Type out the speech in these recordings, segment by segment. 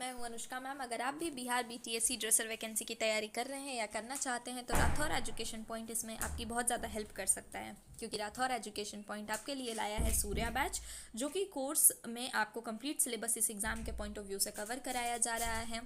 मैं हूं अनुष्का मैम। अगर आप भी बिहार बीटीएससी ड्रेसर वैकेंसी की तैयारी कर रहे हैं या करना चाहते हैं तो राठौर एजुकेशन पॉइंट इसमें आपकी बहुत ज़्यादा हेल्प कर सकता है, क्योंकि राठौर एजुकेशन पॉइंट आपके लिए लाया है सूर्या बैच, जो कि कोर्स में आपको कंप्लीट सिलेबस इस एग्ज़ाम के पॉइंट ऑफ व्यू से कवर कराया जा रहा है।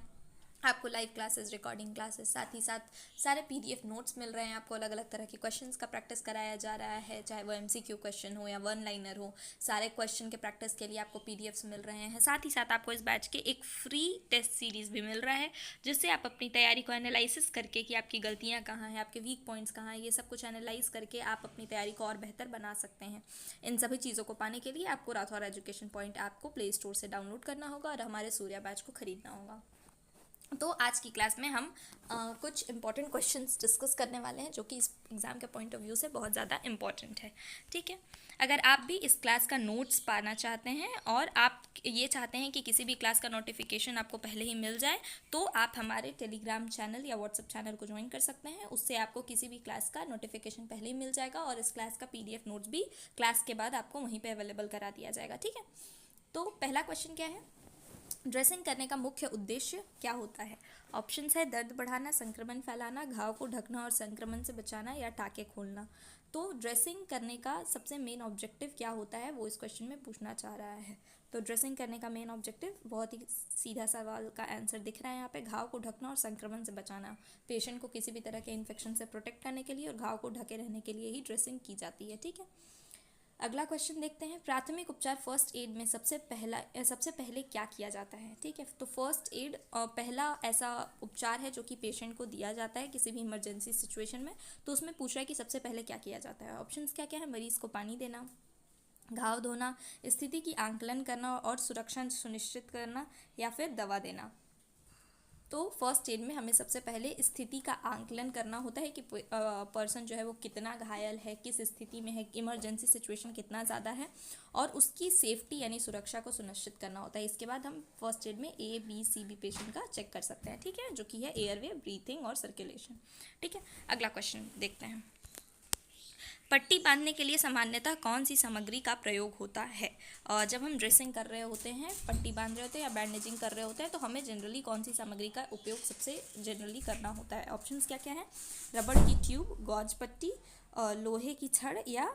आपको लाइव क्लासेस, रिकॉर्डिंग क्लासेस, साथ ही साथ सारे पीडीएफ नोट्स मिल रहे हैं। आपको अलग अलग तरह के क्वेश्चंस का प्रैक्टिस कराया जा रहा है, चाहे वो एमसीक्यू क्वेश्चन हो या वन लाइनर हो। सारे क्वेश्चन के प्रैक्टिस के लिए आपको पीडीएफ्स मिल रहे हैं। साथ ही साथ आपको इस बैच के एक फ्री टेस्ट सीरीज़ भी मिल रहा है, जिससे आप अपनी तैयारी को एनालिसिस करके कि आपकी गलतियाँ कहाँ हैं, आपके वीक पॉइंट्स कहाँ हैं, ये सब कुछ एनालाइज करके आप अपनी तैयारी को और बेहतर बना सकते हैं। इन सभी चीज़ों को पाने के लिए आपको राठौर एजुकेशन पॉइंट ऐप को प्ले स्टोर से डाउनलोड करना होगा और हमारे सूर्या बैच को खरीदना होगा। तो आज की क्लास में हम कुछ इंपॉर्टेंट क्वेश्चंस डिस्कस करने वाले हैं, जो कि इस एग्ज़ाम के पॉइंट ऑफ व्यू से बहुत ज़्यादा इंपॉर्टेंट है। ठीक है, अगर आप भी इस क्लास का नोट्स पाना चाहते हैं और आप ये चाहते हैं कि किसी भी क्लास का नोटिफिकेशन आपको पहले ही मिल जाए, तो आप हमारे टेलीग्राम चैनल या व्हाट्सएप चैनल को ज्वाइन कर सकते हैं। उससे आपको किसी भी क्लास का नोटिफिकेशन पहले ही मिल जाएगा और इस क्लास का पीडीएफ नोट्स भी क्लास के बाद आपको वहीं पर अवेलेबल करा दिया जाएगा। ठीक है, तो पहला क्वेश्चन क्या है, ड्रेसिंग करने का मुख्य उद्देश्य क्या होता है? ऑप्शंस है दर्द बढ़ाना, संक्रमण फैलाना, घाव को ढकना और संक्रमण से बचाना, या टाके खोलना। तो ड्रेसिंग करने का सबसे मेन ऑब्जेक्टिव क्या होता है, वो इस क्वेश्चन में पूछना चाह रहा है। तो ड्रेसिंग करने का मेन ऑब्जेक्टिव, बहुत ही सीधा सवाल का आंसर दिख रहा है यहाँ पे, घाव को ढकना और संक्रमण से बचाना। पेशेंट को किसी भी तरह के इन्फेक्शन से प्रोटेक्ट करने के लिए और घाव को ढके रहने के लिए ही ड्रेसिंग की जाती है। ठीक है, अगला क्वेश्चन देखते हैं, प्राथमिक उपचार फर्स्ट एड में सबसे पहले क्या किया जाता है? ठीक है, तो फर्स्ट एड पहला ऐसा उपचार है जो कि पेशेंट को दिया जाता है किसी भी इमरजेंसी सिचुएशन में। तो उसमें पूछ रहा है कि सबसे पहले क्या किया जाता है। ऑप्शंस क्या क्या है, मरीज को पानी देना, घाव धोना, स्थिति की आंकलन करना और सुरक्षा सुनिश्चित करना, या फिर दवा देना। तो फर्स्ट एड में हमें सबसे पहले स्थिति का आंकलन करना होता है कि पर्सन जो है वो कितना घायल है, किस स्थिति में है, इमरजेंसी सिचुएशन कितना ज़्यादा है, और उसकी सेफ्टी यानी सुरक्षा को सुनिश्चित करना होता है। इसके बाद हम फर्स्ट एड में ABCD पेशेंट का चेक कर सकते हैं। ठीक है, जो कि है एयरवे, ब्रीथिंग और सर्कुलेशन। ठीक है, अगला क्वेश्चन देखते हैं, पट्टी बांधने के लिए सामान्यतः कौन सी सामग्री का प्रयोग होता है? जब हम ड्रेसिंग कर रहे होते हैं, पट्टी बांध रहे होते हैं या बैंडेजिंग कर रहे होते हैं, तो हमें जनरली कौन सी सामग्री का उपयोग सबसे जनरली करना होता है? ऑप्शंस क्या क्या है, रबड़ की ट्यूब, गॉज पट्टी, लोहे की छड़, या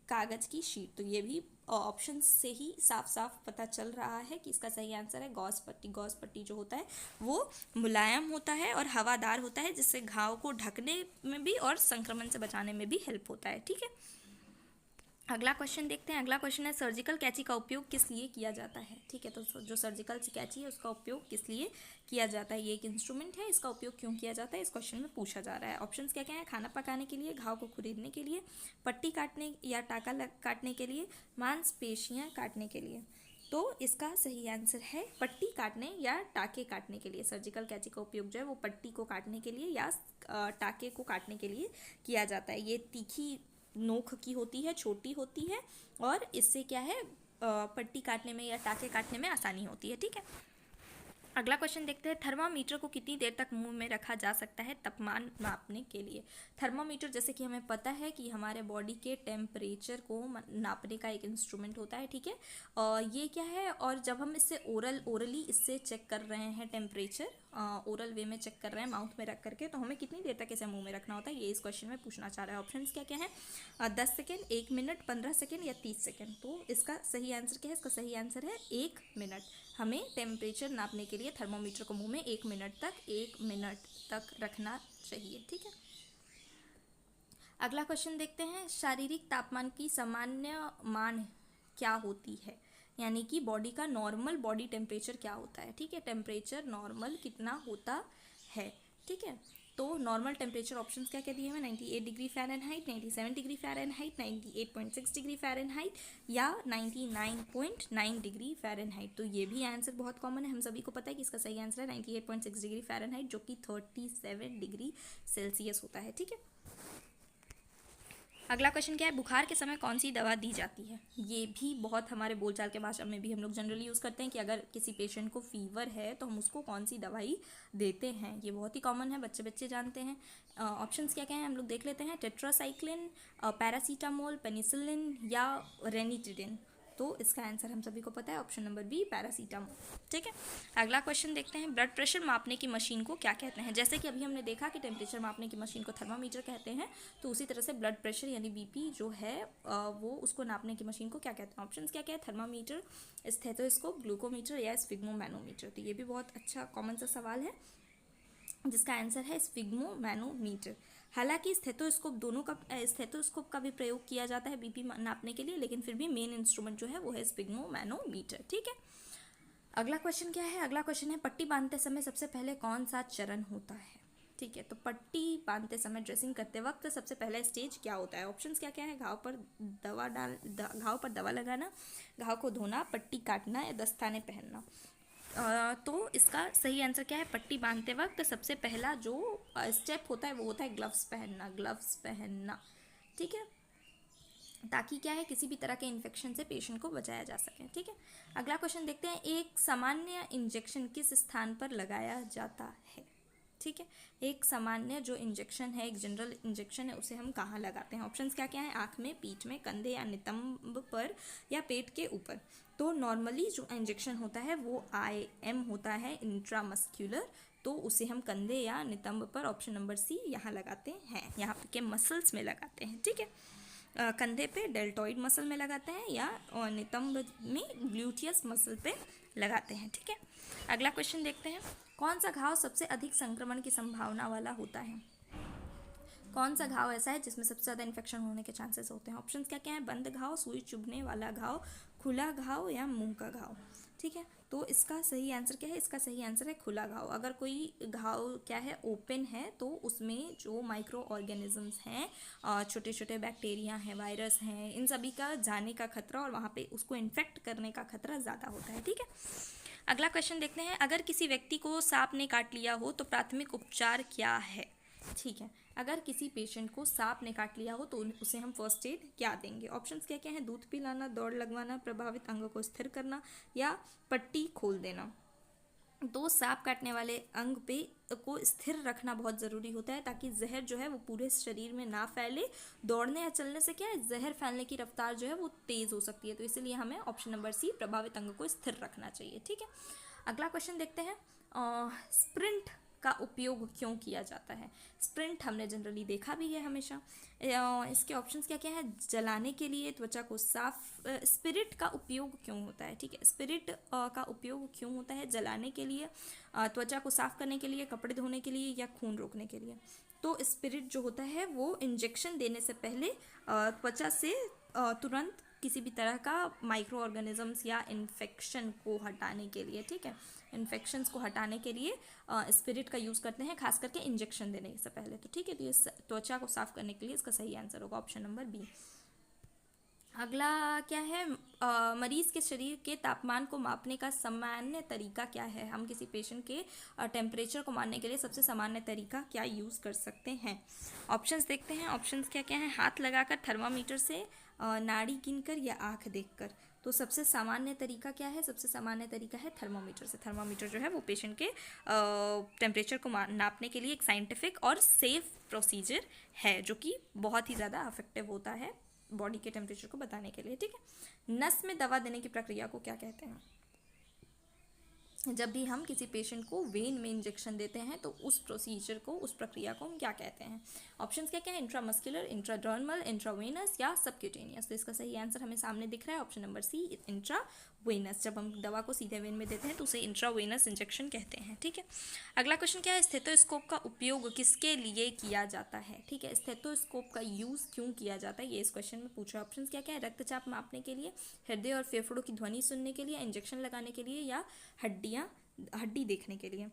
कागज़ की शीट। तो ये भी ऑप्शन से ही साफ साफ पता चल रहा है कि इसका सही आंसर है गॉज पट्टी। गॉज पट्टी जो होता है वो मुलायम होता है और हवादार होता है, जिससे घाव को ढकने में भी और संक्रमण से बचाने में भी हेल्प होता है। ठीक है, अगला क्वेश्चन देखते हैं। अगला क्वेश्चन है, सर्जिकल कैंची का उपयोग किस लिए किया जाता है? ठीक है, तो जो सर्जिकल कैंची है उसका उपयोग किस लिए किया जाता है? ये एक इंस्ट्रूमेंट है, इसका उपयोग क्यों किया जाता है, इस क्वेश्चन में पूछा जा रहा है। ऑप्शंस क्या क्या है, खाना पकाने के लिए, घाव को खुरीदने के लिए, पट्टी काटने या टाका काटने के लिए, मांसपेशियां काटने के लिए। तो इसका सही आंसर है पट्टी काटने या टाके काटने के लिए। सर्जिकल कैंची का उपयोग जो है वो पट्टी को काटने के लिए या टाके को काटने के लिए किया जाता है। ये तीखी नोक की होती है, छोटी होती है, और इससे क्या है, पट्टी काटने में या टाके काटने में आसानी होती है। ठीक है, अगला क्वेश्चन देखते हैं, थर्मामीटर को कितनी देर तक मुंह में रखा जा सकता है तापमान नापने के लिए? थर्मामीटर जैसे कि हमें पता है कि हमारे बॉडी के टेम्परेचर को नापने का एक इंस्ट्रूमेंट होता है। ठीक है, ये क्या है, और जब हम इससे ओरली इससे चेक कर रहे हैं टेम्परेचर, ओरल वे में चेक कर रहे हैं माउथ में रख करके, तो हमें कितनी देर तक इसे मुंह में रखना होता है, ये इस क्वेश्चन में पूछना चाह रहा है। ऑप्शंस क्या क्या है, 10 सेकेंड, 1 मिनट, 15 सेकेंड या 30 सेकेंड। तो इसका सही आंसर क्या है, इसका सही आंसर है 1 मिनट। हमें टेम्परेचर नापने के लिए थर्मोमीटर को मुंह में 1 मिनट तक रखना चाहिए। ठीक है, अगला क्वेश्चन देखते हैं, शारीरिक तापमान की सामान्य मान क्या होती है? यानी कि बॉडी का नॉर्मल बॉडी टेम्परेचर क्या होता है? ठीक है, टेम्परेचर नॉर्मल कितना होता है? ठीक है, तो नॉर्मल टेम्परेचर ऑप्शंस क्या क्या दिए हैं, 98 degree Fahrenheit, 97 degree Fahrenheit, 98.6 degree Fahrenheit, या 99.9 डिग्री फ़ारेनहाइट। तो ये भी आंसर बहुत कॉमन है, हम सभी को पता है कि इसका सही आंसर है 98.6 डिग्री फ़ारेनहाइट, जो कि 37 डिग्री सेल्सियस होता है। ठीक है, अगला क्वेश्चन क्या है, बुखार के समय कौन सी दवा दी जाती है? ये भी बहुत हमारे बोलचाल के भाषा में भी हम लोग जनरली यूज़ करते हैं कि अगर किसी पेशेंट को फीवर है तो हम उसको कौन सी दवाई देते हैं। ये बहुत ही कॉमन है, बच्चे बच्चे जानते हैं। ऑप्शंस क्या क्या हैं हम लोग देख लेते हैं, टेट्रासाइक्लिन, पैरासीटामोल, पेनिसिलिन, या रेनिटिडिन। तो इसका आंसर हम सभी को पता है, ऑप्शन नंबर बी पैरासीटामोल। ठीक है, अगला क्वेश्चन देखते हैं, ब्लड प्रेशर मापने की मशीन को क्या कहते हैं। जैसे कि अभी हमने देखा कि टेम्परेचर मापने की मशीन को थर्मामीटर कहते हैं, तो उसी तरह से ब्लड प्रेशर यानी बीपी जो है वो उसको नापने की मशीन को क्या कहते हैं। ऑप्शंस क्या क्या है, थर्मामीटर, स्टेथोस्कोप, ग्लूकोमीटर या स्फिग्मोमैनोमीटर। तो ये भी बहुत अच्छा कॉमन सा सवाल है जिसका आंसर है स्फिग्मोमैनोमीटर। हालांकि स्टेथोस्कोप का भी प्रयोग किया जाता है बीपी नापने के लिए, लेकिन फिर भी मेन इंस्ट्रूमेंट जो है वो है स्फिग्मोमैनोमीटर। ठीक है, अगला क्वेश्चन क्या है, अगला क्वेश्चन है पट्टी बांधते समय सबसे पहले कौन सा चरण होता है। ठीक है, तो पट्टी बांधते समय ड्रेसिंग करते वक्त सबसे पहला स्टेज क्या होता है। ऑप्शंस क्या क्या है, घाव पर दवा लगाना, घाव को धोना, पट्टी काटना या दस्ताने पहनना। तो इसका सही आंसर क्या है, पट्टी बांधते वक्त सबसे पहला जो स्टेप होता है वो होता है ग्लव्स पहनना। ठीक है, ताकि क्या है, किसी भी तरह के इन्फेक्शन से पेशेंट को बचाया जा सके। ठीक है, अगला क्वेश्चन देखते हैं, एक सामान्य इंजेक्शन किस स्थान पर लगाया जाता है। ठीक है, एक सामान्य जो इंजेक्शन है, एक जनरल इंजेक्शन है, उसे हम कहाँ लगाते हैं। ऑप्शंस क्या क्या है, आँख में, पीठ में, कंधे या नितंब पर या पेट के ऊपर। तो नॉर्मली जो इंजेक्शन होता है वो IM होता है, इंट्रामस्क्यूलर, तो उसे हम कंधे या नितंब पर, ऑप्शन नंबर सी, यहाँ लगाते हैं, यहाँ के मसल्स में लगाते हैं। ठीक है, कंधे पे डेल्टॉइड मसल में लगाते हैं या नितंब में ग्लूटियस मसल पे लगाते हैं। ठीक है, अगला क्वेश्चन देखते हैं, कौन सा घाव सबसे अधिक संक्रमण की संभावना वाला होता है। कौन सा घाव ऐसा है जिसमें सबसे ज़्यादा इन्फेक्शन होने के चांसेस होते हैं। ऑप्शंस क्या क्या है, बंद घाव, सुई चुभने वाला घाव, खुला घाव या मुंह का घाव। ठीक है, तो इसका सही आंसर क्या है, इसका सही आंसर है खुला घाव। अगर कोई घाव क्या है ओपन है तो उसमें जो माइक्रो ऑर्गेनिजम्स हैं, छोटे छोटे बैक्टीरिया हैं, वायरस हैं, इन सभी का जाने का खतरा और वहाँ पे उसको इन्फेक्ट करने का खतरा ज़्यादा होता है। ठीक है, अगला क्वेश्चन देखते हैं, अगर किसी व्यक्ति को सांप ने काट लिया हो तो प्राथमिक उपचार क्या है। ठीक है, अगर किसी पेशेंट को सांप ने काट लिया हो तो उसे हम फर्स्ट एड क्या देंगे। ऑप्शंस क्या क्या हैं, दूध पिलाना, दौड़ लगवाना, प्रभावित अंग को स्थिर करना या पट्टी खोल देना। तो सांप काटने वाले अंग पे को स्थिर रखना बहुत ज़रूरी होता है ताकि जहर जो है वो पूरे शरीर में ना फैले। दौड़ने या चलने से क्या है, जहर फैलने की रफ्तार जो है वो तेज़ हो सकती है, तो इसीलिए हमें ऑप्शन नंबर सी, प्रभावित अंग को स्थिर रखना चाहिए। ठीक है, अगला क्वेश्चन देखते हैं, स्प्रिंट का उपयोग क्यों किया जाता है। स्प्रिंट हमने जनरली देखा भी है हमेशा। इसके ऑप्शंस क्या क्या है, जलाने के लिए, त्वचा को साफ, स्पिरिट का उपयोग क्यों होता है। ठीक है, स्पिरिट का उपयोग क्यों होता है, जलाने के लिए, त्वचा को साफ करने के लिए, कपड़े धोने के लिए या खून रोकने के लिए। तो स्पिरिट जो होता है वो इंजेक्शन देने से पहले त्वचा से तुरंत किसी भी तरह का माइक्रो ऑर्गेनिजम्स या इन्फेक्शन को हटाने के लिए, ठीक है, इन्फेक्शंस को हटाने के लिए स्पिरिट का यूज़ करते हैं, खास करके इंजेक्शन देने से पहले। तो ठीक है, तो ये त्वचा को साफ करने के लिए इसका सही आंसर होगा ऑप्शन नंबर बी। अगला क्या है, मरीज़ के शरीर के तापमान को मापने का सामान्य तरीका क्या है। हम किसी पेशेंट के टेम्परेचर को मापने के लिए सबसे सामान्य तरीका क्या यूज़ कर सकते हैं। ऑप्शंस देखते हैं, ऑप्शंस क्या क्या हैं, हाथ लगाकर, थर्मामीटर से, नाड़ी गिनकर या आँख देखकर। तो सबसे सामान्य तरीका क्या है, सबसे सामान्य तरीका है थर्मामीटर से। थर्मामीटर जो है वो पेशेंट के टेम्परेचर को नापने के लिए एक साइंटिफिक और सेफ प्रोसीजर है जो कि बहुत ही ज़्यादा इफेक्टिव होता है बॉडी के टेम्परेचर को बताने के लिए। ठीक है, नस में दवा देने की प्रक्रिया को क्या कहते हैं। जब भी हम किसी पेशेंट को वेन में इंजेक्शन देते हैं तो उस प्रोसीजर को, उस प्रक्रिया को हम क्या कहते हैं। ऑप्शंस क्या क्या है, इंट्रामस्कुलर, इंट्राडर्मल, इंट्रावेनस या सबक्यूटेनियस। तो इसका सही आंसर हमें सामने दिख रहा है, ऑप्शन नंबर सी, इंट्रावेनस। जब हम दवा को सीधे वेन में देते हैं तो उसे इंट्रावेनस इंजेक्शन कहते हैं। ठीक है, अगला क्वेश्चन क्या है, स्टेथोस्कोप का उपयोग किसके लिए किया जाता है। ठीक है, स्टेथोस्कोप का यूज़ क्यों किया जाता है, ये इस क्वेश्चन में पूछा। ऑप्शंस क्या क्या है, रक्तचाप मापने के लिए, हृदय और फेफड़ों की ध्वनि सुनने के लिए, इंजेक्शन लगाने के लिए या हड्डी देखने के लिए।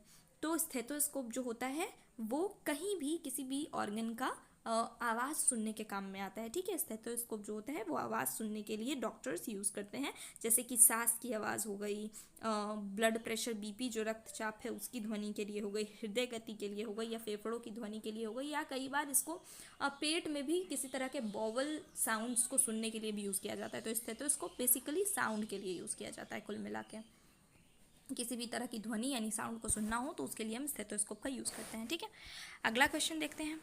तो स्टेथोस्कोप जो होता है वो कहीं भी किसी भी ऑर्गन का आवाज़ सुनने के काम में आता है। ठीक है, स्टेथोस्कोप जो होता है वो आवाज़ सुनने के लिए डॉक्टर्स यूज़ करते हैं, जैसे कि सांस की आवाज़ हो गई, ब्लड प्रेशर, बीपी जो रक्तचाप है उसकी ध्वनि के लिए हो गई, हृदय गति के लिए हो गई या फेफड़ों की ध्वनि के लिए हो गई, या कई बार इसको पेट में भी किसी तरह के बॉवल साउंड्स को सुनने के लिए भी यूज़ किया जाता है। तो स्टेथोस्कोप बेसिकली साउंड के लिए यूज़ किया जाता है। कुल मिला के किसी भी तरह की ध्वनि यानी साउंड को सुनना हो तो उसके लिए हम स्टेथोस्कोप का यूज़ करते हैं। ठीक है, अगला क्वेश्चन देखते हैं,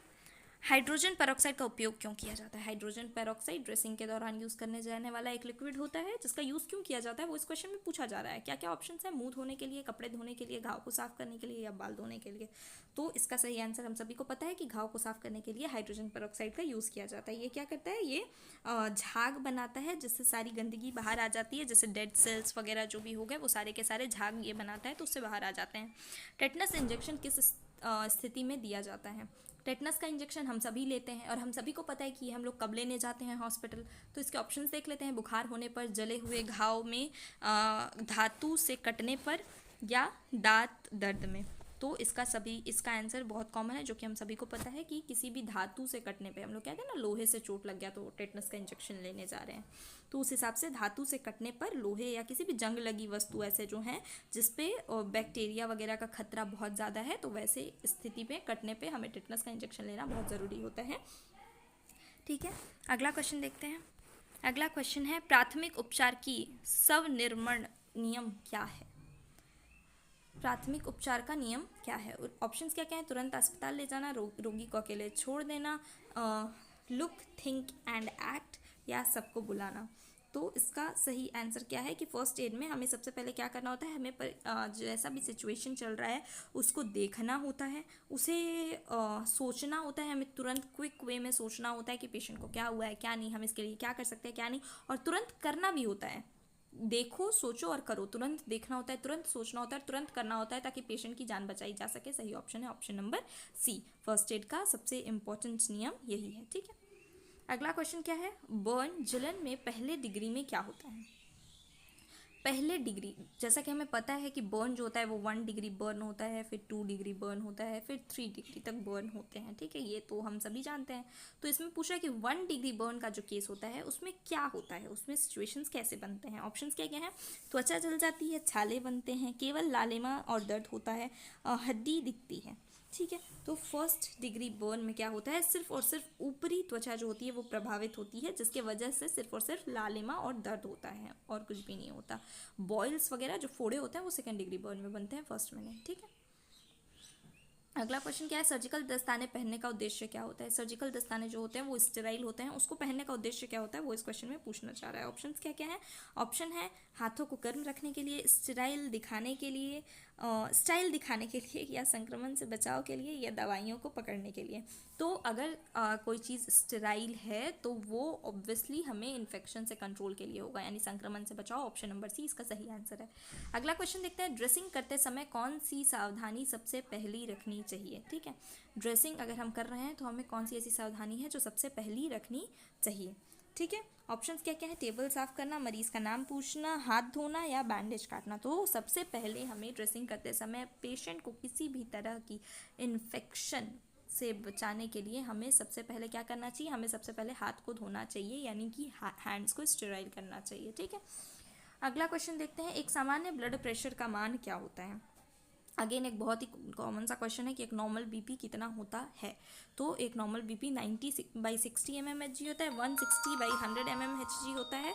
हाइड्रोजन पेरोक्साइड का उपयोग क्यों किया जाता है? हाइड्रोजन पेरोक्साइड ड्रेसिंग के दौरान यूज़ करने जाने वाला एक लिक्विड होता है जिसका यूज़ क्यों किया जाता है वो इस क्वेश्चन में पूछा जा रहा है। क्या क्या ऑप्शन है? मुंह धोने के लिए, कपड़े धोने के लिए, घाव को साफ करने के लिए या बाल धोने के लिए। तो इसका सही आंसर हम सभी को पता है कि घाव को साफ करने के लिए हाइड्रोजन पेरोक्साइड का यूज़ किया जाता है। ये क्या करता है? ये झाग बनाता है जिससे सारी गंदगी बाहर आ जाती है, जैसे डेड सेल्स वगैरह जो भी हो गए वो सारे के सारे झाग ये बनाता है तो उससे बाहर आ जाते हैं। टेटनस इंजेक्शन किस स्थिति में दिया जाता है? टेटनस का इंजेक्शन हम सभी लेते हैं और हम सभी को पता है कि हम लोग कब लेने जाते हैं हॉस्पिटल। तो इसके ऑप्शंस देख लेते हैं। बुखार होने पर, जले हुए घाव में, धातु से कटने पर या दांत दर्द में। तो इसका आंसर बहुत कॉमन है जो कि हम सभी को पता है कि किसी भी धातु से कटने पे, हम लोग कहते हैं ना लोहे से चोट लग गया तो टेटनस का इंजेक्शन लेने जा रहे हैं, तो उस हिसाब से धातु से कटने पर, लोहे या किसी भी जंग लगी वस्तु ऐसे जो हैं जिसपे बैक्टीरिया वगैरह का खतरा बहुत ज़्यादा है, तो वैसे स्थिति पे कटने पे हमें टेटनस का इंजेक्शन लेना बहुत ज़रूरी होता है। ठीक है, अगला क्वेश्चन देखते हैं। अगला क्वेश्चन है प्राथमिक उपचार की स्वनिर्मण नियम क्या है? प्राथमिक उपचार का नियम क्या है? ऑप्शंस क्या क्या है? तुरंत अस्पताल ले जाना, रोगी को अकेले छोड़ देना, लुक, थिंक एंड एक्ट या सबको बुलाना। तो इसका सही आंसर क्या है कि फर्स्ट एड में हमें सबसे पहले क्या करना होता है? हमें जैसा भी सिचुएशन चल रहा है उसको देखना होता है, उसे सोचना होता है, हमें तुरंत क्विक वे में सोचना होता है कि पेशेंट को क्या हुआ है, क्या नहीं, हम इसके लिए क्या कर सकते हैं, क्या नहीं, और तुरंत करना भी होता है। देखो, सोचो और करो। तुरंत देखना होता है, तुरंत सोचना होता है, तुरंत करना होता है ताकि पेशेंट की जान बचाई जा सके। सही ऑप्शन है option number C. First aid का सबसे इम्पोर्टेंट नियम यही है। ठीक है, अगला क्वेश्चन क्या है? बर्न, जलन में पहले डिग्री में क्या होता है? पहले डिग्री, जैसा कि हमें पता है कि बर्न जो होता है वो 1 डिग्री बर्न होता है, फिर 2 डिग्री बर्न होता है, फिर 3 डिग्री तक बर्न होते हैं। ठीक है, ये तो हम सभी जानते हैं। तो इसमें पूछा है कि 1 डिग्री बर्न का जो केस होता है उसमें क्या होता है, उसमें सिचुएशंस कैसे बनते हैं। ऑप्शंस क्या क्या हैं? त्वचा जल जाती है, छाले बनते हैं, केवल लालिमा और दर्द होता है, हड्डी दिखती है। ठीक है, तो फर्स्ट डिग्री बर्न में क्या होता है? सिर्फ और सिर्फ ऊपरी त्वचा जो होती है वो प्रभावित होती है, जिसके वजह से सिर्फ और सिर्फ लालिमा और दर्द होता है और कुछ भी नहीं होता। बॉयल्स वगैरह जो फोड़े होते हैं वो सेकंड डिग्री बर्न में बनते हैं, फर्स्ट में नहीं। ठीक है, अगला क्वेश्चन क्या है? सर्जिकल दस्ताने पहनने का उद्देश्य क्या होता है? सर्जिकल दस्ताने जो होते हैं वो स्टेराइल होते हैं, उसको पहनने का उद्देश्य क्या होता है वो इस क्वेश्चन में पूछना चाह रहा है। ऑप्शंस क्या क्या है? ऑप्शन है हाथों को गर्म रखने के लिए, स्टेराइल दिखाने के लिए, स्टाइल दिखाने के लिए, या संक्रमण से बचाव के लिए, या दवाइयों को पकड़ने के लिए। तो अगर कोई चीज़ स्टेराइल है तो वो ऑब्वियसली हमें इन्फेक्शन से कंट्रोल के लिए होगा, यानी संक्रमण से बचाओ। ऑप्शन नंबर सी इसका सही आंसर है। अगला क्वेश्चन देखते हैं। ड्रेसिंग करते समय कौन सी सावधानी सबसे पहली रखनी चाहिए? ठीक है, ड्रेसिंग अगर हम कर रहे हैं तो हमें कौन सी ऐसी सावधानी है जो सबसे पहली रखनी चाहिए? ठीक है, ऑप्शंस क्या क्या है? टेबल साफ करना, मरीज का नाम पूछना, हाथ धोना या बैंडेज काटना। तो सबसे पहले हमें ड्रेसिंग करते समय पेशेंट को किसी भी तरह की इन्फेक्शन से बचाने के लिए हमें सबसे पहले क्या करना चाहिए? हमें सबसे पहले हाथ को धोना चाहिए, यानी कि हैंड्स को स्टेराइल करना चाहिए। ठीक है, अगला क्वेश्चन देखते हैं। एक सामान्य ब्लड प्रेशर का मान क्या होता है? अगेन एक बहुत ही कॉमन सा क्वेश्चन है कि एक नॉर्मल बीपी कितना होता है? तो एक नॉर्मल बीपी 90/60 mmHg होता है, 160/100 mmHg होता है,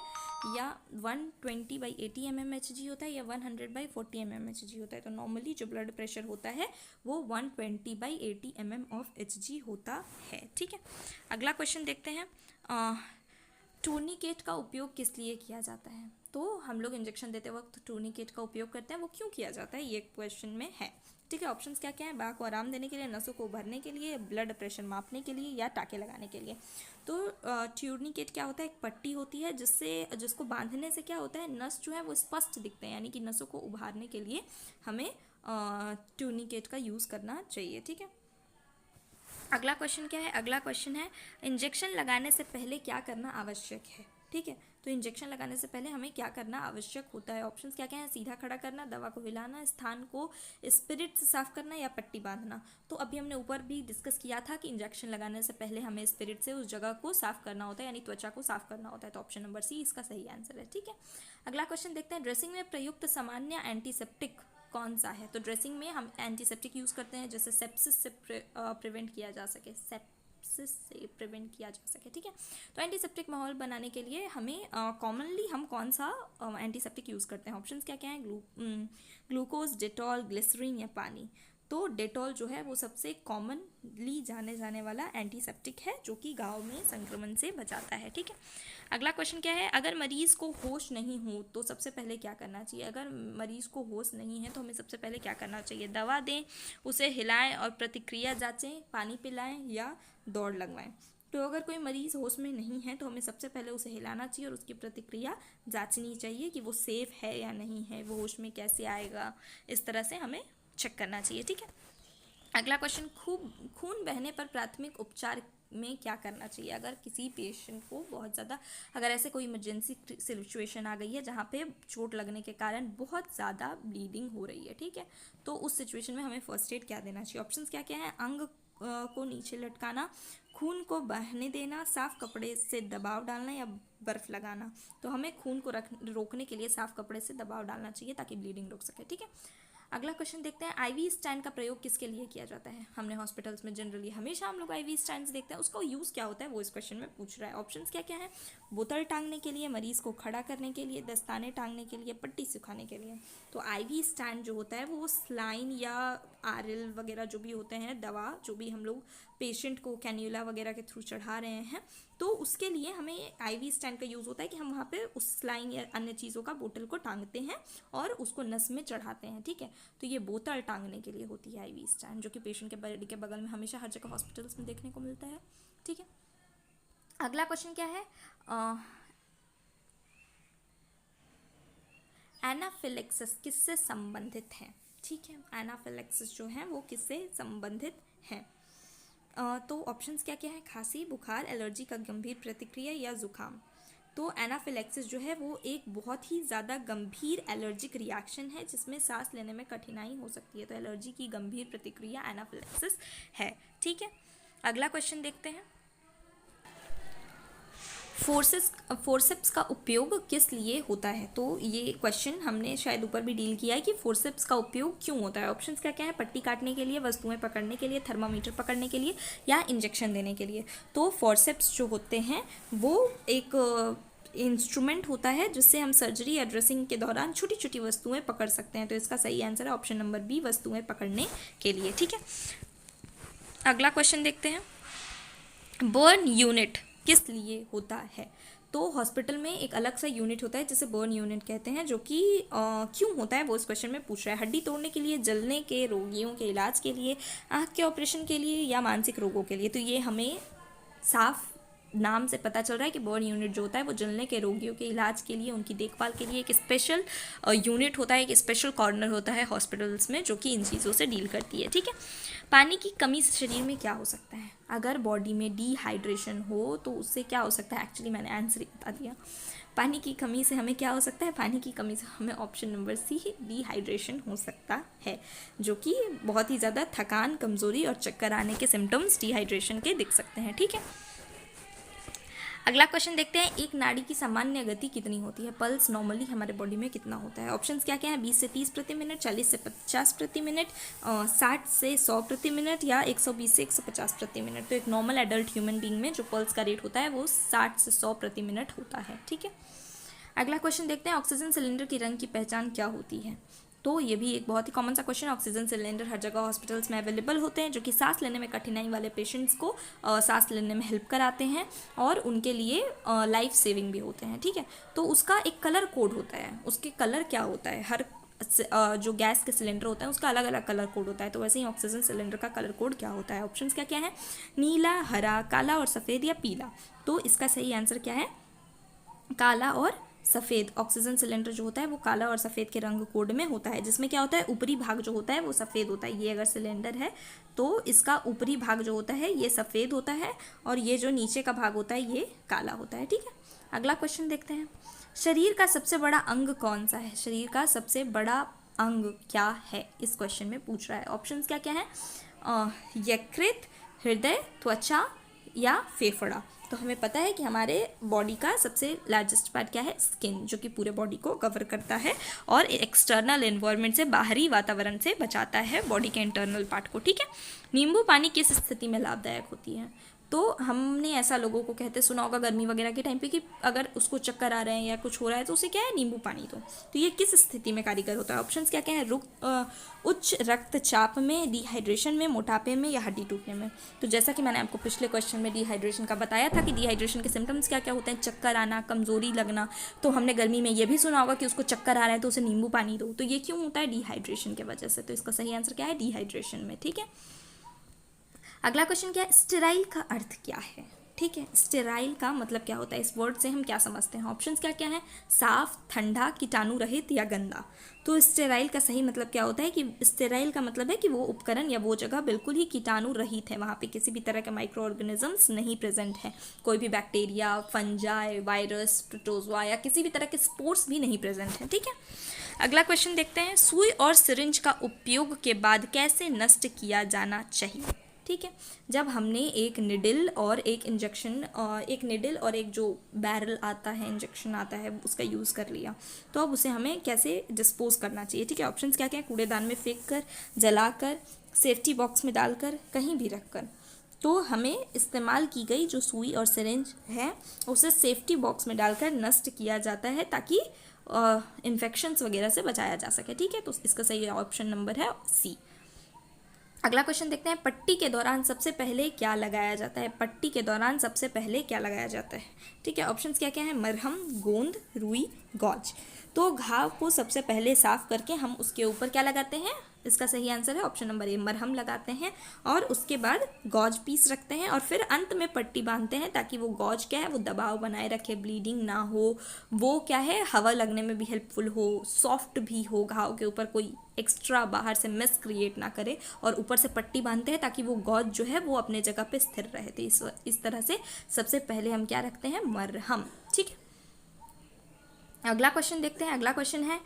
या 120/80 mmHg होता है, या 100/40 mmHg होता है। तो नॉर्मली जो ब्लड प्रेशर होता है वो 120/80 mmHg होता है। ठीक है, अगला क्वेश्चन देखते हैं। टूर्निकेट का उपयोग किस लिए किया जाता है? तो हम लोग इंजेक्शन देते वक्त टूर्निकेट का उपयोग करते हैं, वो क्यों किया जाता है ये क्वेश्चन में है। ठीक है, ऑप्शंस क्या क्या है? बाह को आराम देने के लिए, नसों को भरने के लिए, ब्लड प्रेशर मापने के लिए, या टाके लगाने के लिए। तो टूर्निकेट क्या होता है? एक पट्टी होती है जिसको बांधने से क्या होता है? नस जो है वो स्पष्ट दिखते हैं, यानी कि नसों को उभारने के लिए हमें टूर्निकेट का यूज़ करना चाहिए। ठीक है, अगला क्वेश्चन क्या है? अगला क्वेश्चन है इंजेक्शन लगाने से पहले क्या करना आवश्यक है? ठीक है, तो इंजेक्शन लगाने से पहले हमें क्या करना आवश्यक होता है? ऑप्शंस क्या क्या है? सीधा खड़ा करना, दवा को हिलाना, स्थान को स्पिरिट से साफ करना, या पट्टी बांधना। तो अभी हमने ऊपर भी डिस्कस किया था कि इंजेक्शन लगाने से पहले हमें स्पिरिट से उस जगह को साफ करना होता है, यानी त्वचा को साफ करना होता है। तो ऑप्शन नंबर सी इसका सही आंसर है। ठीक है, अगला क्वेश्चन देखते हैं। ड्रेसिंग में प्रयुक्त सामान्य एंटीसेप्टिक कौन सा है? तो ड्रेसिंग में हम एंटीसेप्टिक यूज़ करते हैं जैसे सेप्सिस से प्रिवेंट किया जा सके, सेप्सिस से प्रिवेंट किया जा सके। ठीक है, तो एंटीसेप्टिक माहौल बनाने के लिए हमें कॉमनली हम कौन सा एंटीसेप्टिक यूज़ करते हैं? ऑप्शंस क्या क्या हैं? ग्लूकोज, डेटॉल, ग्लिसरीन या पानी। तो डेटॉल जो है वो सबसे कॉमनली जाने वाला एंटीसेप्टिक है जो कि घाव में संक्रमण से बचाता है। ठीक है, अगला क्वेश्चन क्या है, अगर मरीज़ को होश नहीं हो तो सबसे पहले क्या करना चाहिए। अगर मरीज़ को होश नहीं है तो हमें सबसे पहले क्या करना चाहिए, दवा दें, उसे हिलाएं और प्रतिक्रिया जांचें, पानी पिलाएं या दौड़ लगवाएं। तो अगर कोई मरीज़ होश में नहीं है तो हमें सबसे पहले उसे हिलाना चाहिए और उसकी प्रतिक्रिया जांचनी चाहिए कि वो सेफ़ है या नहीं है, वो होश में कैसे आएगा, इस तरह से हमें चेक करना चाहिए। ठीक है, अगला क्वेश्चन, खून बहने पर प्राथमिक उपचार में क्या करना चाहिए। अगर किसी पेशेंट को बहुत ज़्यादा, अगर ऐसे कोई इमरजेंसी सिचुएशन आ गई है जहाँ पे चोट लगने के कारण बहुत ज़्यादा ब्लीडिंग हो रही है, ठीक है, तो उस सिचुएशन में हमें फर्स्ट एड क्या देना चाहिए। ऑप्शंस क्या क्या हैं, अंग को नीचे लटकाना, खून को बहने देना, साफ कपड़े से दबाव डालना या बर्फ़ लगाना। तो हमें खून को रोकने के लिए साफ कपड़े से दबाव डालना चाहिए ताकि ब्लीडिंग रुक सके। ठीक है, अगला क्वेश्चन देखते हैं, आईवी स्टैंड का प्रयोग किसके लिए किया जाता है। हमने हॉस्पिटल्स में जनरली हमेशा हम लोग आईवी स्टैंड्स देखते हैं, उसका यूज़ क्या होता है वो इस क्वेश्चन में पूछ रहा है। ऑप्शंस क्या क्या है, बोतल टांगने के लिए, मरीज़ को खड़ा करने के लिए, दस्ताने टांगने के लिए, पट्टी सुखाने के लिए। तो आईवी स्टैंड जो होता है वो स्लाइन या आरएल वगैरह जो भी होते हैं, दवा जो भी हम लोग पेशेंट को कैन्यूला वगैरह के थ्रू चढ़ा रहे हैं, तो उसके लिए हमें आईवी स्टैंड का यूज़ होता है कि हम वहाँ पे उस स्लाइन या अन्य चीज़ों का बोतल को टांगते हैं और उसको नस में चढ़ाते हैं। ठीक है, तो ये बोतल टांगने के लिए होती है आईवी स्टैंड, जो कि पेशेंट के बेड के बगल में हमेशा हर जगह हॉस्पिटल्स में देखने को मिलता है। ठीक है, अगला क्वेश्चन क्या है, एनाफिलेक्सिस किससे संबंधित है। ठीक है, एनाफिलेक्सिस जो है वो किससे संबंधित है। तो ऑप्शंस क्या क्या है, खांसी, बुखार, एलर्जी का गंभीर प्रतिक्रिया या जुकाम। तो एनाफिलेक्सिस जो है वो एक बहुत ही ज़्यादा गंभीर एलर्जिक रिएक्शन है जिसमें सांस लेने में कठिनाई हो सकती है। तो एलर्जी की गंभीर प्रतिक्रिया एनाफिलेक्सिस है। ठीक है, अगला क्वेश्चन देखते हैं, फोर्सेप्स का उपयोग किस लिए होता है। तो ये क्वेश्चन हमने शायद ऊपर भी डील किया है कि फोर्सेप्स का उपयोग क्यों होता है। ऑप्शंस क्या क्या है, पट्टी काटने के लिए, वस्तुएं पकड़ने के लिए, थर्मामीटर पकड़ने के लिए या इंजेक्शन देने के लिए। तो फोर्सेप्स जो होते हैं वो एक इंस्ट्रूमेंट होता है जिससे हम सर्जरी या ड्रेसिंग के दौरान छोटी छोटी वस्तुएं पकड़ सकते हैं। तो इसका सही आंसर है ऑप्शन नंबर बी, वस्तुएं पकड़ने के लिए। ठीक है, अगला क्वेश्चन देखते हैं, बर्न यूनिट किस लिए होता है। तो हॉस्पिटल में एक अलग सा यूनिट होता है जिसे बर्न यूनिट कहते हैं, जो कि क्यों होता है वो इस क्वेश्चन में पूछ रहा है। हड्डी तोड़ने के लिए, जलने के रोगियों के इलाज के लिए, आँख के ऑपरेशन के लिए या मानसिक रोगों के लिए। तो ये हमें साफ नाम से पता चल रहा है कि बर्न यूनिट जो होता है वो जलने के रोगियों के इलाज के लिए, उनकी देखभाल के लिए एक स्पेशल यूनिट होता है, एक स्पेशल कॉर्नर होता है हॉस्पिटल्स में जो कि इन चीज़ों से डील करती है। ठीक है, पानी की कमी से शरीर में क्या हो सकता है। अगर बॉडी में डिहाइड्रेशन हो तो उससे क्या हो सकता है, एक्चुअली मैंने आंसर ही बता दिया। पानी की कमी से हमें क्या हो सकता है, पानी की कमी से हमें ऑप्शन नंबर सी डिहाइड्रेशन हो सकता है, जो कि बहुत ही ज़्यादा थकान, कमज़ोरी और चक्कर आने के सिम्टम्स डिहाइड्रेशन के दिख सकते हैं। ठीक है, अगला क्वेश्चन देखते हैं, एक नाड़ी की सामान्य गति कितनी होती है। पल्स नॉर्मली हमारे बॉडी में कितना होता है। ऑप्शंस क्या क्या है, 20 से 30 प्रति मिनट, 40 से 50 प्रति मिनट, 60 से 100 प्रति मिनट या 120 से 150 प्रति मिनट। तो एक नॉर्मल एडल्ट ह्यूमन बीइंग में जो पल्स का रेट होता है वो 60 से 100 प्रति मिनट होता है। ठीक है, अगला क्वेश्चन देखते हैं, ऑक्सीजन सिलेंडर की रंग की पहचान क्या होती है। तो ये भी एक बहुत ही कॉमन सा क्वेश्चन। ऑक्सीजन सिलेंडर हर जगह हॉस्पिटल्स में अवेलेबल होते हैं जो कि सांस लेने में कठिनाई वाले पेशेंट्स को सांस लेने में हेल्प कराते हैं और उनके लिए लाइफ सेविंग भी होते हैं। ठीक है, तो उसका एक कलर कोड होता है। उसके कलर क्या होता है, हर जो गैस के सिलेंडर होता है उसका अलग अलग कलर कोड होता है। तो वैसे ही ऑक्सीजन सिलेंडर का कलर कोड क्या होता है। ऑप्शंस क्या क्या है, नीला, हरा, काला और सफ़ेद या पीला। तो इसका सही आंसर क्या है, काला और सफ़ेद। ऑक्सीजन सिलेंडर जो होता है वो काला और सफ़ेद के रंग कोड में होता है, जिसमें क्या होता है, ऊपरी भाग जो होता है वो सफ़ेद होता है। ये अगर सिलेंडर है तो इसका ऊपरी भाग जो होता है ये सफ़ेद होता है और ये जो नीचे का भाग होता है ये काला होता है। ठीक है, अगला क्वेश्चन देखते हैं, शरीर का सबसे बड़ा अंग कौन सा है। शरीर का सबसे बड़ा अंग क्या है, इस क्वेश्चन में पूछ रहा है। ऑप्शंस क्या क्या है, यकृत, हृदय, त्वचा या फेफड़ा। तो हमें पता है कि हमारे बॉडी का सबसे लार्जेस्ट पार्ट क्या है, स्किन, जो कि पूरे बॉडी को कवर करता है और एक्सटर्नल एनवायरनमेंट से, बाहरी वातावरण से बचाता है बॉडी के इंटरनल पार्ट को। ठीक है, नींबू पानी किस स्थिति में लाभदायक होती है। तो हमने ऐसा लोगों को कहते सुना होगा गर्मी वगैरह के टाइम पे कि अगर उसको चक्कर आ रहे हैं या कुछ हो रहा है तो उसे क्या है, नींबू पानी दो। तो ये किस स्थिति में कारीगर होता है? ऑप्शंस क्या क्या है? उच्च रक्तचाप में, डिहाइड्रेशन में, मोटापे में या हड्डी टूटने में। तो जैसा कि मैंने आपको पिछले क्वेश्चन में डिहाइड्रेशन का बताया था कि डिहाइड्रेशन के सिम्टम्स क्या क्या होते हैं, चक्कर आना, कमजोरी लगना। तो हमने गर्मी में ये भी सुना होगा कि उसको चक्कर आ रहा है तो उसे नींबू पानी दो। तो ये क्यों होता है? डिहाइड्रेशन की वजह से। तो इसका सही आंसर क्या है? डिहाइड्रेशन में। ठीक है, अगला क्वेश्चन क्या है? स्टेराइल का अर्थ क्या है? ठीक है, स्टेराइल का मतलब क्या होता है? इस वर्ड से हम क्या समझते हैं? ऑप्शंस क्या क्या है? साफ, ठंडा, कीटाणु रहित या गंदा। तो स्टेराइल का सही मतलब क्या होता है कि स्टेराइल का मतलब है कि वो उपकरण या वो जगह बिल्कुल ही कीटाणु रहित है, वहाँ पे किसी भी तरह के माइक्रो ऑर्गेनिजम्स नहीं प्रेजेंट है, कोई भी बैक्टीरिया, फंजाई, वायरस, प्रोटोजोआ या किसी भी तरह के स्पोर्स भी नहीं प्रेजेंट है। ठीक है, अगला क्वेश्चन देखते हैं। सुई और सिरिंज का उपयोग के बाद कैसे नष्ट किया जाना चाहिए? ठीक है, जब हमने एक निडल और एक एक जो बैरल आता है, इंजेक्शन आता है, उसका यूज़ कर लिया, तो अब उसे हमें कैसे डिस्पोज करना चाहिए? ठीक है, ऑप्शंस क्या क्या है? कूड़ेदान में फेंक कर, जलाकर, सेफ्टी बॉक्स में डालकर, कहीं भी रखकर। तो हमें इस्तेमाल की गई जो सुई और सिरिंज है उसे सेफ्टी बॉक्स में डालकर नष्ट किया जाता है ताकि इन्फेक्शंस वगैरह से बचाया जा सके। ठीक है, तो इसका सही ऑप्शन नंबर है सी। अगला क्वेश्चन देखते हैं। पट्टी के दौरान सबसे पहले क्या लगाया जाता है? पट्टी के दौरान सबसे पहले क्या लगाया जाता है? ठीक है, ऑप्शंस क्या क्या है? मरहम, गोंद, रुई, गॉज। तो घाव को सबसे पहले साफ करके हम उसके ऊपर क्या लगाते हैं? इसका सही आंसर है ऑप्शन नंबर ए, मरहम लगाते हैं और उसके बाद गॉज पीस रखते हैं और फिर अंत में पट्टी बांधते हैं ताकि वो गॉज क्या है, वो दबाव बनाए रखे, ब्लीडिंग ना हो, वो क्या है, हवा लगने में भी हेल्पफुल हो, सॉफ्ट भी हो, घाव के ऊपर कोई एक्स्ट्रा बाहर से मेस क्रिएट ना करे, और ऊपर से पट्टी बांधते हैं ताकि वो गॉज जो है वो अपने जगह पे स्थिर रहे। तो इस तरह से सबसे पहले हम क्या रखते हैं? मरहम। ठीक है, अगला क्वेश्चन देखते हैं। अगला क्वेश्चन है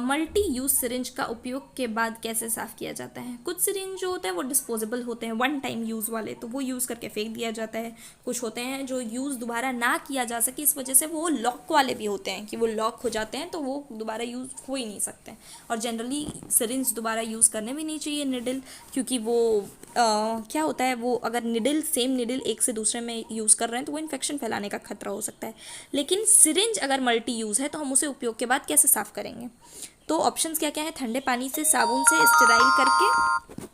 मल्टी यूज सिरिंज का उपयोग के बाद कैसे साफ किया जाता है? कुछ सिरिंज जो होते हैं वो डिस्पोजेबल होते हैं, वन टाइम यूज़ वाले, तो वो यूज़ करके फेंक दिया जाता है। कुछ होते हैं जो यूज़ दोबारा ना किया जा सके, इस वजह से वो लॉक वाले भी होते हैं कि वो लॉक हो जाते हैं तो वो दोबारा यूज़ हो ही नहीं सकते हैं। और जनरली सिरिंज दोबारा यूज़ करने भी नहीं चाहिए, निडल, क्योंकि वो क्या होता है, वो अगर निडल सेम निडल एक से दूसरे में यूज़ कर रहे हैं तो वो इन्फेक्शन फैलाने का खतरा हो सकता है। लेकिन सिरिंज अगर मल्टी यूज़ है तो हम उसे उपयोग के बाद कैसे साफ़ करेंगे? तो ऑप्शंस क्या क्या है? ठंडे पानी से, साबुन से, स्टेराइल करके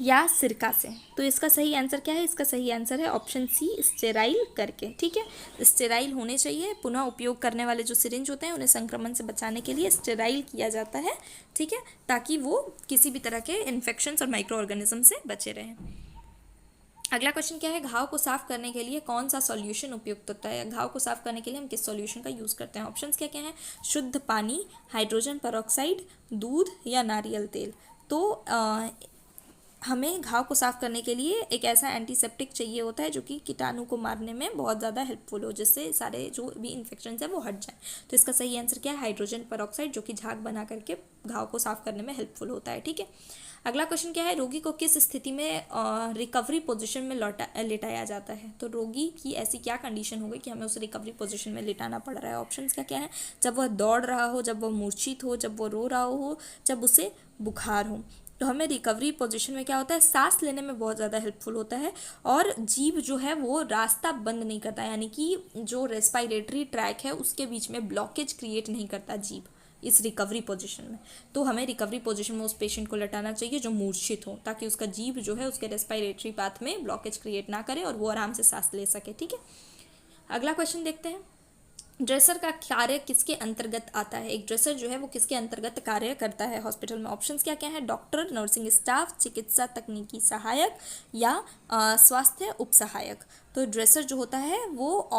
या सिरका से। तो इसका सही आंसर क्या है? इसका सही आंसर है ऑप्शन सी, स्टेराइल करके। ठीक है, स्टेराइल होने चाहिए। पुनः उपयोग करने वाले जो सिरिंज होते हैं उन्हें संक्रमण से बचाने के लिए स्टेराइल किया जाता है। ठीक है, ताकि वो किसी भी तरह के इन्फेक्शंस और माइक्रो ऑर्गेनिज्म से बचे रहें। अगला क्वेश्चन क्या है? घाव को साफ करने के लिए कौन सा सॉल्यूशन उपयुक्त होता है? घाव को साफ करने के लिए हम किस सॉल्यूशन का यूज़ करते हैं? ऑप्शंस क्या क्या हैं? शुद्ध पानी, हाइड्रोजन पेरोक्साइड, दूध या नारियल तेल। तो हमें घाव को साफ करने के लिए एक ऐसा एंटीसेप्टिक चाहिए होता है जो कि कीटाणु को मारने में बहुत ज़्यादा हेल्पफुल हो, जिससे सारे जो भी इन्फेक्शन है वो हट जाए। तो इसका सही आंसर क्या है? हाइड्रोजन पेरोक्साइड, जो कि झाग बना करके घाव को साफ करने में हेल्पफुल होता है। ठीक है, अगला क्वेश्चन क्या है? रोगी को किस स्थिति में रिकवरी पोजीशन में लेटाया जाता है? तो रोगी की ऐसी क्या कंडीशन हो गई कि हमें उसे रिकवरी पोजीशन में लेटाना पड़ रहा है? ऑप्शंस क्या क्या है? जब वह दौड़ रहा हो, जब वह मूर्छित हो, जब वह रो रहा हो, जब उसे बुखार हो। तो हमें रिकवरी पोजीशन में क्या होता है? सांस लेने में बहुत ज़्यादा हेल्पफुल होता है और जीभ जो है वो रास्ता बंद नहीं करता, यानी कि जो रेस्पिरेटरी ट्रैक है उसके बीच में ब्लॉकेज क्रिएट नहीं करता जीभ इस रिकवरी पोजीशन में। तो हमें रिकवरी पोजीशन में उस पेशेंट को लटाना चाहिए जो मूर्छित हो, ताकि उसका जीभ जो है उसके रेस्पिरेटरी पाथ में ब्लॉकेज क्रिएट ना करे और वो आराम से सांस ले सके। ठीक है, अगला क्वेश्चन देखते हैं। ड्रेसर का कार्य किसके अंतर्गत आता है? एक ड्रेसर जो है वो किसके अंतर्गत कार्य करता है हॉस्पिटल में? ऑप्शंस क्या क्या है? डॉक्टर, नर्सिंग स्टाफ, चिकित्सा तकनीकी सहायक या स्वास्थ्य उप सहायक। तो ड्रेसर जो होता है वो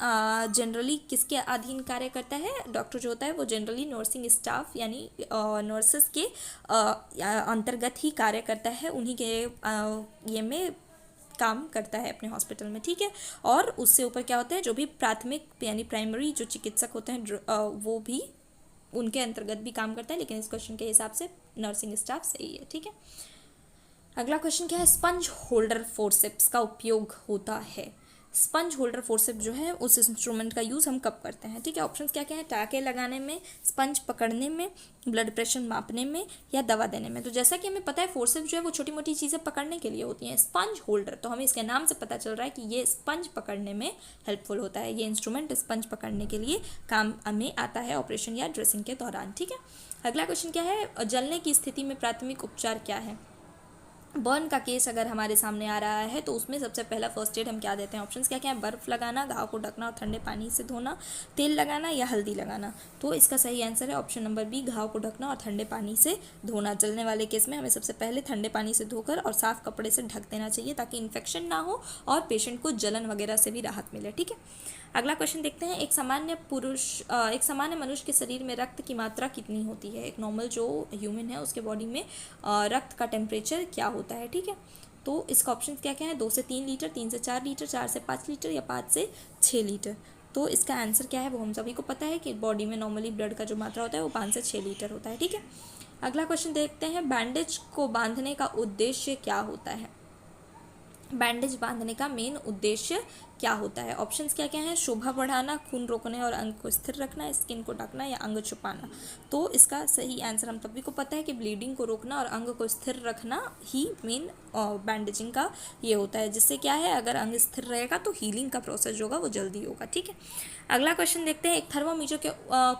जनरली किसके अधीन कार्य करता है? डॉक्टर जो होता है वो जनरली नर्सिंग स्टाफ यानी नर्सेस के अंतर्गत ही कार्य करता है, उन्हीं के ये में काम करता है अपने हॉस्पिटल में। ठीक है, और उससे ऊपर क्या होता है? जो भी प्राथमिक यानी प्राइमरी जो चिकित्सक होते हैं वो भी उनके अंतर्गत भी काम करता है, लेकिन इस क्वेश्चन के हिसाब से नर्सिंग स्टाफ सही है। ठीक है, अगला क्वेश्चन क्या है? स्पंज होल्डर फोर्सेप्स का उपयोग होता है। स्पंज होल्डर फोर्सेप्स जो है उस इंस्ट्रूमेंट का यूज़ हम कब करते हैं, ठीक है। ऑप्शंस क्या क्या है, टाँके लगाने में, स्पंज पकड़ने में, ब्लड प्रेशर मापने में या दवा देने में। तो जैसा कि हमें पता है फोर्सेप्स जो है वो छोटी मोटी चीज़ें पकड़ने के लिए होती हैं। स्पंज होल्डर, तो हमें इसके नाम से पता चल रहा है कि ये स्पंज पकड़ने में हेल्पफुल होता है। ये इंस्ट्रूमेंट स्पंज पकड़ने के लिए काम में आता है ऑपरेशन या ड्रेसिंग के दौरान, ठीक है। अगला क्वेश्चन क्या है, जलने की स्थिति में प्राथमिक उपचार क्या है। बर्न का केस अगर हमारे सामने आ रहा है तो उसमें सबसे पहला फर्स्ट एड हम क्या देते हैं। ऑप्शंस क्या क्या है, बर्फ़ लगाना, घाव को ढकना और ठंडे पानी से धोना, तेल लगाना या हल्दी लगाना। तो इसका सही आंसर है ऑप्शन नंबर बी, घाव को ढकना और ठंडे पानी से धोना। जलने वाले केस में हमें सबसे पहले ठंडे पानी से धोकर और साफ कपड़े से ढक देना चाहिए ताकि इन्फेक्शन ना हो और पेशेंट को जलन वगैरह से भी राहत मिले, ठीक है। अगला क्वेश्चन देखते हैं, एक सामान्य मनुष्य के शरीर में रक्त की मात्रा कितनी होती है। एक नॉर्मल जो ह्यूमन है उसके बॉडी में रक्त का टेम्परेचर क्या होता है, ठीक है। तो इसका ऑप्शन क्या क्या है, 2 से 3 लीटर, 3 से 4 लीटर, 4 से 5 लीटर या 5 से 6 लीटर। तो इसका आंसर क्या है वो हम सभी को पता है कि बॉडी में नॉर्मली ब्लड का जो मात्रा होता है वो 5 से 6 लीटर होता है, ठीक है। अगला क्वेश्चन देखते हैं, बैंडेज को बांधने का उद्देश्य क्या होता है। बैंडेज बांधने का मेन उद्देश्य क्या होता है। ऑप्शंस क्या क्या हैं, शोभा बढ़ाना, खून रोकने और अंग को स्थिर रखना, स्किन को ढकना या अंग छुपाना। तो इसका सही आंसर हम सभी को पता है कि ब्लीडिंग को रोकना और अंग को स्थिर रखना ही मेन बैंडेजिंग का ये होता है, जिससे क्या है अगर अंग स्थिर रहेगा तो हीलिंग का प्रोसेस जो होगा वो जल्दी होगा, ठीक है। अगला क्वेश्चन देखते हैं, एक थर्मामीटर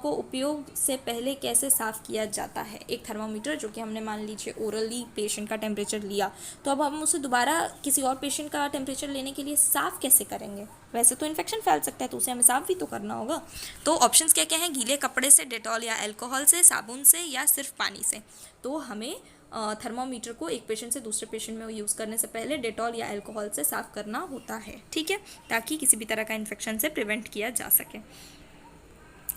को उपयोग से पहले कैसे साफ़ किया जाता है। एक थर्मामीटर जो कि हमने मान लीजिए ओरली पेशेंट का टेम्परेचर लिया, तो अब हम उसे दोबारा किसी और पेशेंट का टेम्परेचर लेने के लिए साफ़ कैसे करेंगे। वैसे तो इन्फेक्शन फैल सकता है तो उसे हमें साफ़ भी तो करना होगा। तो ऑप्शंस क्या क्या हैं, गीले कपड़े से, डेटॉल या अल्कोहल से, साबुन से या सिर्फ पानी से। तो हमें थर्मामीटर को एक पेशेंट से दूसरे पेशेंट में यूज़ करने से पहले डेटॉल या अल्कोहल से साफ़ करना होता है, ठीक है, ताकि किसी भी तरह का इन्फेक्शन से प्रिवेंट किया जा सके।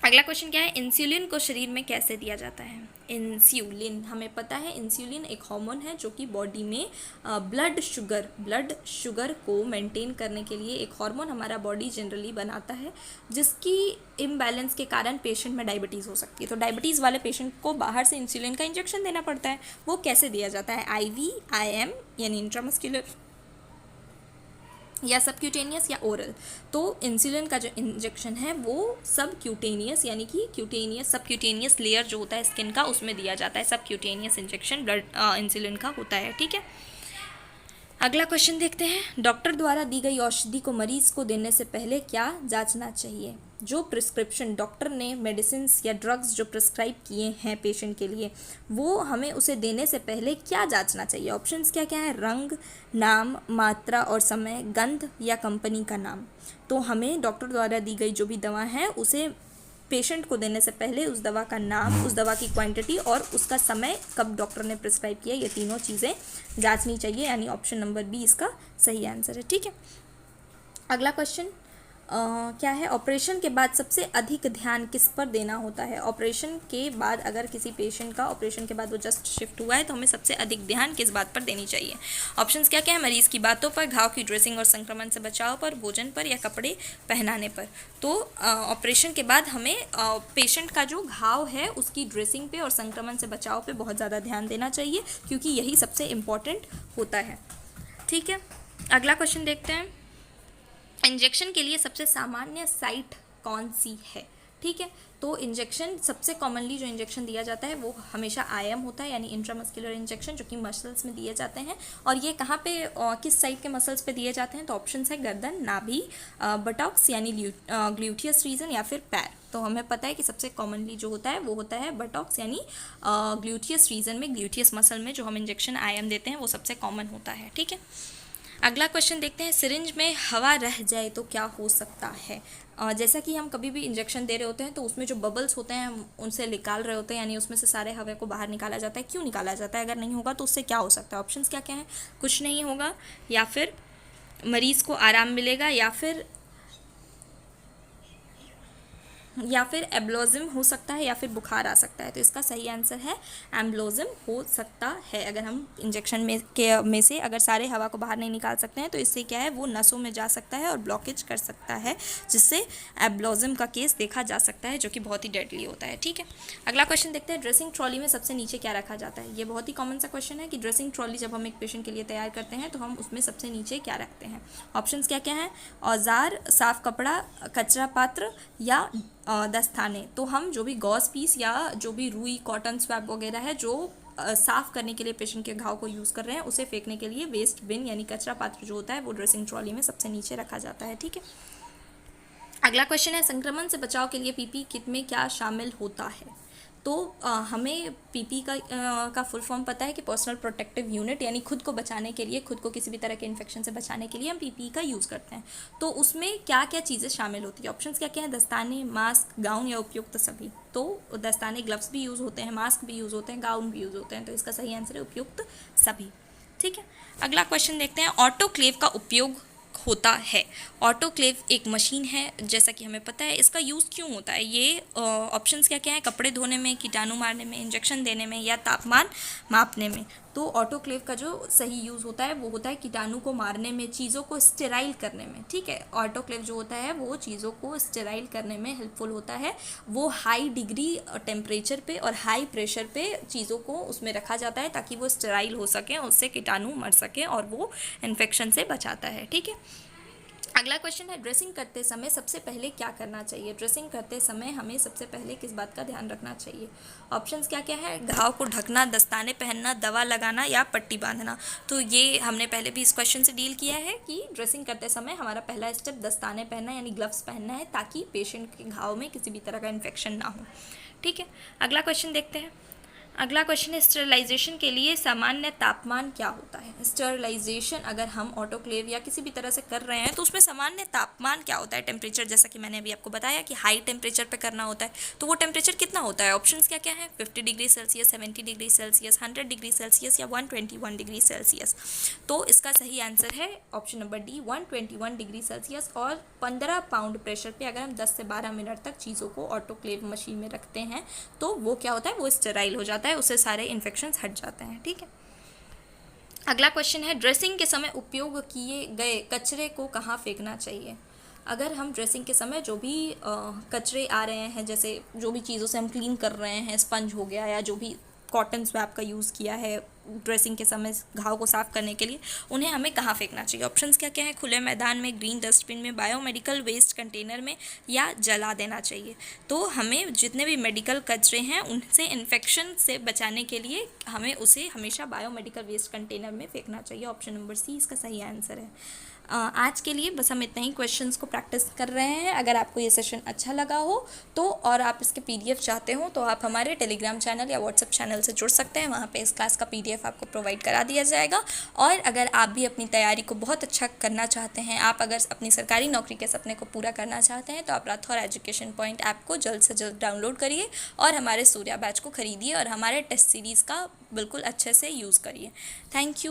अगला क्वेश्चन क्या है, इंसुलिन को शरीर में कैसे दिया जाता है। इंसुलिन, हमें पता है इंसुलिन एक हार्मोन है जो कि बॉडी में ब्लड शुगर को मेंटेन करने के लिए एक हार्मोन हमारा बॉडी जनरली बनाता है, जिसकी इम्बैलेंस के कारण पेशेंट में डायबिटीज़ हो सकती है। तो डायबिटीज़ वाले पेशेंट को बाहर से इंसुलिन का इंजेक्शन देना पड़ता है। वो कैसे दिया जाता है, IV, IM यानी इंट्रामस्कुलर या सबक्यूटेनियस या ओरल। तो इंसुलिन का जो इंजेक्शन है वो सबक्यूटेनियस यानी कि सबक्यूटेनियस लेयर जो होता है स्किन का उसमें दिया जाता है। सबक्यूटेनियस इंजेक्शन ब्लड इंसुलिन का होता है, ठीक है। अगला क्वेश्चन देखते हैं, डॉक्टर द्वारा दी गई औषधि को मरीज को देने से पहले क्या जांचना चाहिए। जो प्रिस्क्रिप्शन डॉक्टर ने मेडिसिन या ड्रग्स जो प्रिस्क्राइब किए हैं पेशेंट के लिए, वो हमें उसे देने से पहले क्या जांचना चाहिए। ऑप्शंस क्या क्या है, रंग, नाम, मात्रा और समय, गंध या कंपनी का नाम। तो हमें डॉक्टर द्वारा दी गई जो भी दवा है उसे पेशेंट को देने से पहले उस दवा का नाम, उस दवा की क्वांटिटी और उसका समय कब डॉक्टर ने प्रिस्क्राइब किया, ये तीनों चीज़ें जांचनी चाहिए, यानी ऑप्शन नंबर बी इसका सही आंसर है, ठीक है। अगला क्वेश्चन क्या है, ऑपरेशन के बाद सबसे अधिक ध्यान किस पर देना होता है। ऑपरेशन के बाद अगर किसी पेशेंट का ऑपरेशन के बाद वो जस्ट शिफ्ट हुआ है तो हमें सबसे अधिक ध्यान किस बात पर देनी चाहिए। ऑप्शंस क्या क्या है, मरीज़ की बातों पर, घाव की ड्रेसिंग और संक्रमण से बचाव पर, भोजन पर या कपड़े पहनाने पर। तो ऑपरेशन के बाद हमें पेशेंट का जो घाव है उसकी ड्रेसिंग पे और संक्रमण से बचाव पे बहुत ज़्यादा ध्यान देना चाहिए, क्योंकि यही सबसे इम्पॉर्टेंट होता है, ठीक है। अगला क्वेश्चन देखते हैं, इंजेक्शन के लिए सबसे सामान्य साइट कौन सी है, ठीक है। तो इंजेक्शन सबसे कॉमनली जो इंजेक्शन दिया जाता है वो हमेशा IM होता है, यानी इंट्रामस्कुलर इंजेक्शन, जो कि मसल्स में दिए जाते हैं। और ये कहाँ पे किस साइड के मसल्स पे दिए जाते हैं, तो ऑप्शंस है गर्दन, नाभि, बटॉक्स यानी ग्लूटियस रीजन या फिर पैर। तो हमें पता है कि सबसे कॉमनली जो होता है वो होता है बटॉक्स यानी ग्लूटियस रीजन में, ग्लूटियस मसल में जो हम इंजेक्शन IM देते हैं वो सबसे कॉमन होता है, ठीक है। अगला क्वेश्चन देखते हैं, सिरिंज में हवा रह जाए तो क्या हो सकता है। जैसा कि हम कभी भी इंजेक्शन दे रहे होते हैं तो उसमें जो बबल्स होते हैं हम उनसे निकाल रहे होते हैं, यानी उसमें से सारे हवा को बाहर निकाला जाता है। क्यों निकाला जाता है, अगर नहीं होगा तो उससे क्या हो सकता है। ऑप्शंस क्या क्या हैं, कुछ नहीं होगा, या फिर मरीज़ को आराम मिलेगा, या फिर या फिर एब्लोजिम हो सकता है, या फिर बुखार आ सकता है। तो इसका सही आंसर है एम्ब्लोजिम हो सकता है। अगर हम इंजेक्शन में से अगर सारे हवा को बाहर नहीं निकाल सकते हैं तो इससे क्या है, वो नसों में जा सकता है और ब्लॉकेज कर सकता है, जिससे एब्लोजिम का केस देखा जा सकता है, जो कि बहुत ही डेडली होता है। ठीक है, अगला क्वेश्चन देखते हैं। ड्रेसिंग ट्रॉली में सबसे नीचे क्या रखा जाता है? ये बहुत ही कॉमन सा क्वेश्चन है कि ड्रेसिंग ट्रॉली जब हम एक पेशेंट के लिए तैयार करते हैं तो हम उसमें सबसे नीचे क्या रखते हैं। ऑप्शंस क्या क्या हैं? औजार, साफ कपड़ा, कचरा पात्र या दस्ताने। तो हम जो भी गॉज पीस या जो भी रुई, कॉटन स्वैब वगैरह है जो साफ़ करने के लिए पेशेंट के घाव को यूज़ कर रहे हैं, उसे फेंकने के लिए वेस्ट बिन यानी कचरा पात्र जो होता है वो ड्रेसिंग ट्रॉली में सबसे नीचे रखा जाता है। ठीक है, अगला क्वेश्चन है संक्रमण से बचाव के लिए पीपी किट में क्या शामिल होता है? तो हमें पीपी का फुल फॉर्म पता है कि पर्सनल प्रोटेक्टिव यूनिट, यानी खुद को बचाने के लिए, खुद को किसी भी तरह के इन्फेक्शन से बचाने के लिए हम पीपी का यूज़ करते हैं। तो उसमें क्या क्या चीज़ें शामिल होती है? ऑप्शंस क्या क्या हैं? दस्ताने, मास्क, गाउन या उपयुक्त सभी। तो दस्ताने, ग्लव्स भी यूज़ होते हैं, मास्क भी यूज़ होते हैं, गाउन भी यूज़ होते हैं। तो इसका सही आंसर है उपयुक्त सभी। ठीक है, अगला क्वेश्चन देखते हैं। ऑटोक्लेव का उपयोग होता है। ऑटोक्लेव एक मशीन है, जैसा कि हमें पता है। इसका यूज़ क्यों होता है? ये ऑप्शंस क्या क्या हैं? कपड़े धोने में, कीटाणु मारने में, इंजेक्शन देने में या तापमान मापने में। तो ऑटोक्लेव का जो सही यूज़ होता है वो होता है कीटाणु को मारने में, चीज़ों को स्टेराइल करने में। ठीक है, ऑटोक्लेव जो होता है वो चीज़ों को स्टेराइल करने में हेल्पफुल होता है। वो हाई डिग्री टेम्परेचर पे और हाई प्रेशर पे चीज़ों को उसमें रखा जाता है ताकि वो स्टेराइल हो सकें, उससे कीटाणु मर सकें और वो इन्फेक्शन से बचाता है। ठीक है, अगला क्वेश्चन है ड्रेसिंग करते समय सबसे पहले क्या करना चाहिए? ड्रेसिंग करते समय हमें सबसे पहले किस बात का ध्यान रखना चाहिए? ऑप्शंस क्या क्या है? घाव को ढकना, दस्ताने पहनना, दवा लगाना या पट्टी बांधना। तो ये हमने पहले भी इस क्वेश्चन से डील किया है कि ड्रेसिंग करते समय हमारा पहला स्टेप दस्ताने पहनना यानी ग्लव्स पहनना है, ताकि पेशेंट के घाव में किसी भी तरह का इन्फेक्शन ना हो। ठीक है, अगला क्वेश्चन देखते हैं। अगला क्वेश्चन है स्टरलाइजेशन के लिए सामान्य तापमान क्या होता है? स्टरलाइजेशन अगर हम ऑटोक्लेव या किसी भी तरह से कर रहे हैं तो उसमें सामान्य तापमान क्या होता है? टेम्परेचर, जैसा कि मैंने अभी आपको बताया कि हाई टेम्परेचर पे करना होता है। तो वो टेम्परेचर कितना होता है? ऑप्शंस क्या क्या है? 50 degree Celsius, 70 degree Celsius, 100 degree Celsius या 121 डिग्री सेल्सियस। तो इसका सही आंसर है option number D, 121 degree Celsius. और 15 पाउंड प्रेशर पे अगर हम 10 से 12 मिनट तक चीज़ों को ऑटोक्लेव मशीन में रखते हैं तो वो क्या होता है? वो स्टेराइल हो जाता है, उससे सारे इन्फेक्शंस हट जाते हैं। ठीक है, अगला क्वेश्चन है ड्रेसिंग के समय उपयोग किए गए कचरे को कहाँ फेंकना चाहिए? अगर हम ड्रेसिंग के समय जो भी कचरे आ रहे हैं, जैसे जो भी चीज़ों से हम क्लीन कर रहे हैं, स्पंज हो गया या जो भी कॉटन स्वैप का यूज़ किया है ड्रेसिंग के समय घाव को साफ़ करने के लिए, उन्हें हमें कहाँ फेंकना चाहिए? ऑप्शंस क्या क्या हैं? खुले मैदान में, ग्रीन डस्टबिन में, बायोमेडिकल वेस्ट कंटेनर में या जला देना चाहिए। तो हमें जितने भी मेडिकल कचरे हैं उनसे इन्फेक्शन से बचाने के लिए हमें उसे हमेशा बायोमेडिकल वेस्ट कंटेनर में फेंकना चाहिए। ऑप्शन नंबर सी इसका सही आंसर है। आज के लिए बस हम इतना ही क्वेश्चंस को प्रैक्टिस कर रहे हैं। अगर आपको ये सेशन अच्छा लगा हो तो और आप इसके पीडीएफ चाहते हो तो आप हमारे टेलीग्राम चैनल या व्हाट्सएप चैनल से जुड़ सकते हैं। वहाँ पे इस क्लास का पीडीएफ आपको प्रोवाइड करा दिया जाएगा। और अगर आप भी अपनी तैयारी को बहुत अच्छा करना चाहते हैं, आप अगर अपनी सरकारी नौकरी के सपने को पूरा करना चाहते हैं, तो आप राठौर एजुकेशन पॉइंट ऐप को जल्द से जल्द डाउनलोड करिए और हमारे सूर्या बैच को खरीदिए और हमारे टेस्ट सीरीज़ का बिल्कुल अच्छे से यूज़ करिए। Thank you.